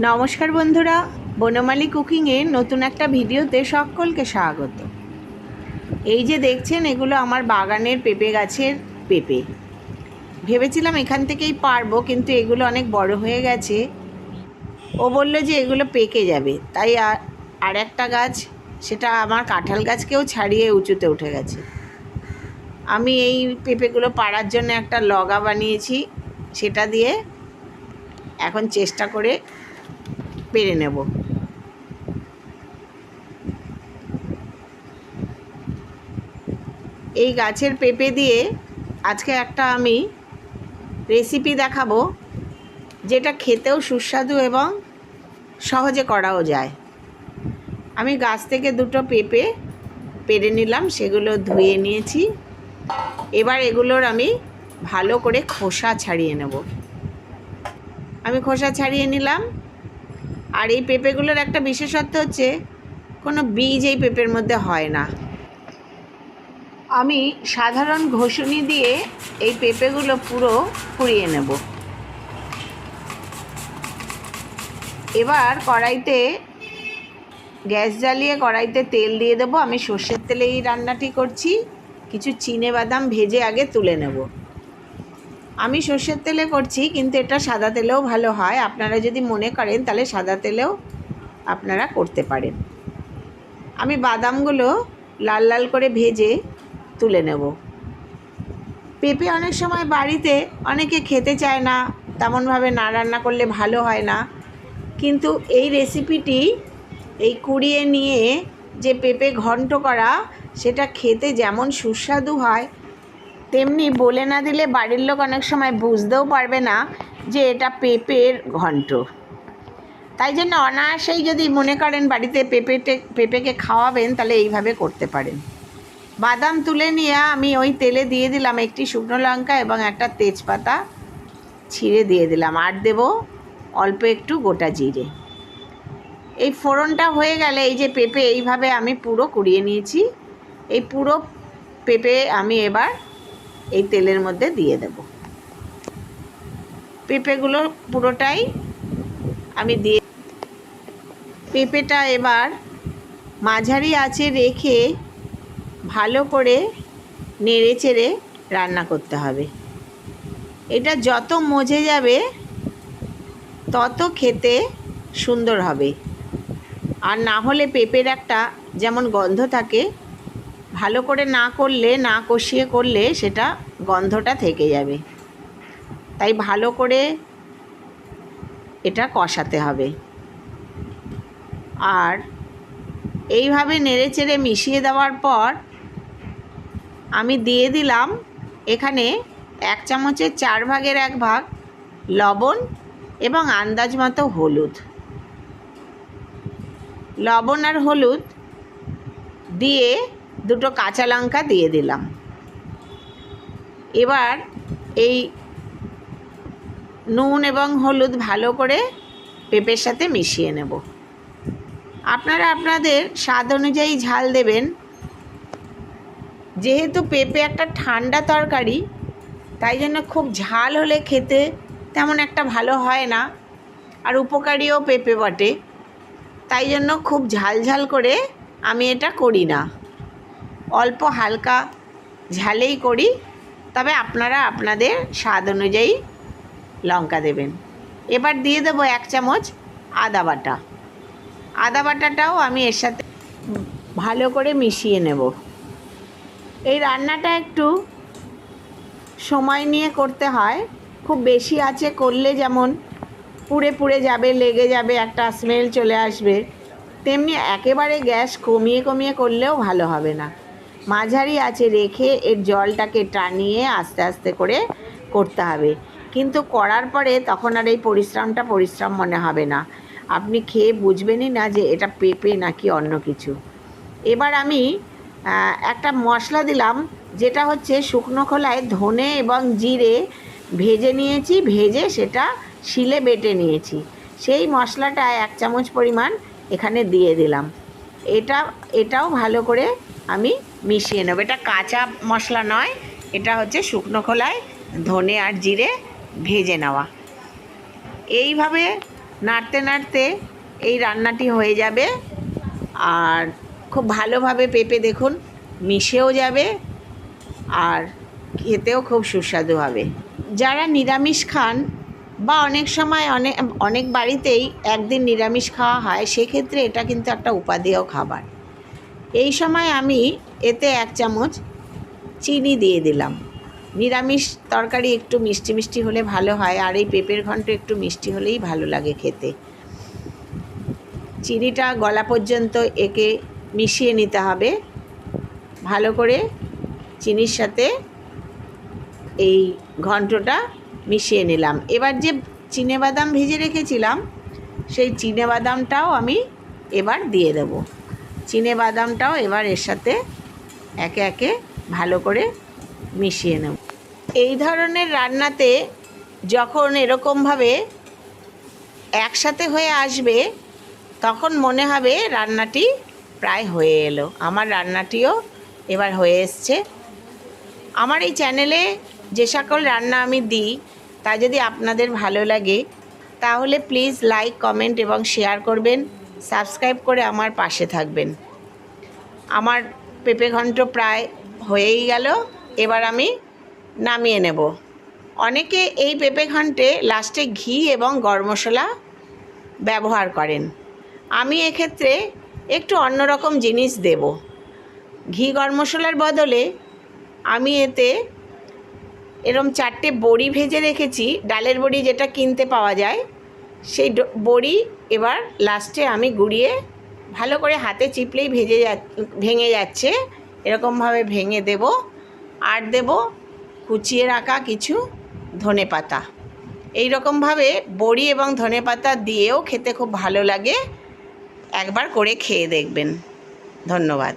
নমস্কার বন্ধুরা, বনমালী কুকিংয়ের নতুন একটা ভিডিওতে সকলকে স্বাগত। এই যে দেখছেন, এগুলো আমার বাগানের পেঁপে গাছের পেঁপে। ভেবেছিলাম এখান থেকেই পারবো, কিন্তু এগুলো অনেক বড় হয়ে গেছে। ও বলল যে এগুলো পেকে যাবে, তাই আর একটা গাছ, সেটা আমার কাঁঠাল গাছকেও ছাড়িয়ে উঁচুতে উঠে গেছে। আমি এই পেঁপেগুলো পাড়ার জন্য একটা লগা বানিয়েছি, সেটা দিয়ে এখন চেষ্টা করে পেরে নেব। এই গাছের পেঁপে দিয়ে আজকে একটা আমি রেসিপি দেখাবো, যেটা খেতেও সুস্বাদু এবং সহজে করাও যায়। আমি গাছ থেকে দুটো পেঁপে পেড়ে নিলাম, সেগুলো ধুয়ে নিয়েছি। এবার এগুলোর আমি ভালো করে খোসা ছাড়িয়ে নেব। আমি খোসা ছাড়িয়ে নিলাম। আর এই পেঁপেগুলোর একটা বিশেষত্ব হচ্ছে, কোনো বীজ এই পেঁপের মধ্যে হয় না। আমি সাধারণ ঘষুনি দিয়ে এই পেঁপেগুলো পুরো কুড়িয়ে নেব। এবার কড়াইতে গ্যাস জ্বালিয়ে কড়াইতে তেল দিয়ে দেবো। আমি সর্ষের তেলে এই রান্নাটি করছি। কিছু চিনেবাদাম ভেজে আগে তুলে নেব। আমি সর্ষের তেলে করছি, কিন্তু এটা সাদা তেলেও ভালো হয়। আপনারা যদি মনে করেন তাহলে সাদা তেলেও আপনারা করতে পারেন। আমি বাদামগুলো লাল লাল করে ভেজে তুলে নেব। পেঁপে অনেক সময় বাড়িতে অনেকে খেতে চায় না, তেমনভাবে না রান্না করলে ভালো হয় না। কিন্তু এই রেসিপিটি, এই কুড়িয়ে নিয়ে যে পেঁপে ঘন্ট করা, সেটা খেতে যেমন সুস্বাদু হয়, তেমনি বলে না দিলে বাড়ির লোক অনেক সময় বুঝতেও পারবে না যে এটা পেঁপের ঘন্ট। তাই জন্য অনায়াসেই যদি মনে করেন বাড়িতে পেঁপেকে খাওয়াবেন, তাহলে এইভাবে করতে পারেন। বাদাম তুলে নিয়ে আমি ওই তেলে দিয়ে দিলাম একটি শুকনো লঙ্কা এবং একটা তেজপাতা ছিঁড়ে দিয়ে দিলাম, আর দেব অল্প একটু গোটা জিরে। এই ফোড়নটা হয়ে গেলে এই যে পেঁপে এইভাবে আমি পুরো কুড়িয়ে নিয়েছি, এই পুরো পেঁপে আমি এবার এই তেলের মধ্যে দিয়ে দেব। পেঁপেগুলো পুরোটাই আমি দিয়ে, পেঁপেটা এবার মাঝারি আঁচে রেখে ভালো করে নেড়ে চেড়ে রান্না করতে হবে। এটা যত মজে যাবে তত খেতে সুন্দর হবে। আর না হলে পেঁপের একটা যেমন গন্ধ থাকে, ভালো করে না করলে, না কষিয়ে করলে সেটা গন্ধটা থেকে যাবে। তাই ভালো করে এটা কষাতে হবে। আর এইভাবে নেড়ে চেড়ে মিশিয়ে দেওয়ার পর আমি দিয়ে দিলাম এখানে 1 চামচের 4 ভাগের 1 ভাগ লবণ এবং আন্দাজ মতো হলুদ। লবণ আর হলুদ দিয়ে দুটো কাঁচা লঙ্কা দিয়ে দিলাম। এবার এই নুন এবং হলুদ ভালো করে পেঁপের সাথে মিশিয়ে নেব। আপনারা আপনাদের স্বাদ অনুযায়ী ঝাল দেবেন। যেহেতু পেঁপে একটা ঠান্ডা তরকারি, তাই জন্য খুব ঝাল হলে খেতে তেমন একটা ভালো হয় না, আর উপকারীও পেঁপে বটে। তাই জন্য খুব ঝাল ঝাল করে আমি এটা করি না, অল্প হালকা ঝালেই করি। তবে আপনারা আপনাদের স্বাদ অনুযায়ী লঙ্কা দেবেন। এবার দিয়ে দেবো 1 চামচ আদা বাটা। আদা বাটাটাও আমি এর সাথে ভালো করে মিশিয়ে নেব। এই রান্নাটা একটু সময় নিয়ে করতে হয়। খুব বেশি আঁচে করলে যেমন পুড়ে পুড়ে যাবে, লেগে যাবে, একটা স্মেল চলে আসবে, তেমনি একেবারে গ্যাস কমিয়ে কমিয়ে করলেও ভালো হবে না। মাঝারি আঁচে রেখে এর জলটাকে টানিয়ে আস্তে আস্তে করে করতে হবে। কিন্তু করার পরে তখন আর এই পরিশ্রমটা পরিশ্রম মনে হবে না। আপনি খেয়ে বুঝবেনই না যে এটা পেঁপে নাকি অন্য কিছু। এবার আমি একটা মশলা দিলাম, যেটা হচ্ছে শুকনো খোলায় ধনে এবং জিরে ভেজে নিয়েছি, ভেজে সেটা শিলে বেটে নিয়েছি। সেই মশলাটা 1 চামচ পরিমাণ এখানে দিয়ে দিলাম। এটাও ভালো করে আমি মিশিয়ে নেব। এটা কাঁচা মশলা নয়, এটা হচ্ছে শুকনো খোলায় ধনে আর জিরে ভেজে নেওয়া। এইভাবে নাড়তে নাড়তে এই রান্নাটি হয়ে যাবে। আর খুব ভালোভাবে পেঁপে দেখুন মিশেও যাবে আর খেতেও খুব সুস্বাদু হবে। যারা নিরামিষ খান বা অনেক সময় অনেক বাড়িতেই একদিন নিরামিষ খাওয়া হয়, সেক্ষেত্রে এটা কিন্তু একটা উপাদেয় খাবার। এই সময় আমি এতে 1 চামচ চিনি দিয়ে দিলাম। নিরামিষ তরকারি একটু মিষ্টি মিষ্টি হলে ভালো হয়, আর এই পেঁপের ঘন্ট একটু মিষ্টি হলেই ভালো লাগে খেতে। চিনিটা গলা পর্যন্ত একে মিশিয়ে নিতে হবে ভালো করে। চিনির সাথে এই ঘন্টটা মিশিয়ে নিলাম। এবার যে চিনেবাদাম ভেজে রেখেছিলাম, সেই চিনেবাদামটাও আমি এবার দিয়ে দেব। চিনেবাদামটাও এবার এর সাথে একে একে ভালো করে মিশিয়ে নেব। এই ধরনের রান্নাতে যখন এরকমভাবে একসাথে হয়ে আসবে, তখন মনে হবে রান্নাটি প্রায় হয়ে এলো। আমার রান্নাটিও এবার হয়ে এসছে। আমার এই চ্যানেলে যে সকল রান্না আমি দিই, তা যদি আপনাদের ভালো লাগে তাহলে প্লিজ লাইক, কমেন্ট এবং শেয়ার করবেন। সাবস্ক্রাইব করে আমার পাশে থাকবেন। আমার পেঁপে ঘন্ট প্রায় হয়েই গেল। এবার আমি নামিয়ে নেব। অনেকে এই পেঁপে ঘন্টে লাস্টে ঘি এবং গরম মশলা ব্যবহার করেন। আমি এক্ষেত্রে একটু অন্যরকম জিনিস দেব। ঘি গরম মশলার বদলে আমি এতে এরম 4টে বড়ি ভেজে রেখেছি, ডালের বড়ি যেটা কিনতে পাওয়া যায়, সেই বড়ি এবার লাস্টে আমি গুঁড়িয়ে ভালো করে হাতে চিপলেই ভেঙে যাচ্ছে, এরকমভাবে ভেঙে দেব। আর দেব কুচিয়ে রাখা কিছু ধনেপাতা। এই রকমভাবে বড়ি এবং ধনেপাতা দিয়েও খেতে খুব ভালো লাগে। একবার করে খেয়ে দেখবেন। ধন্যবাদ।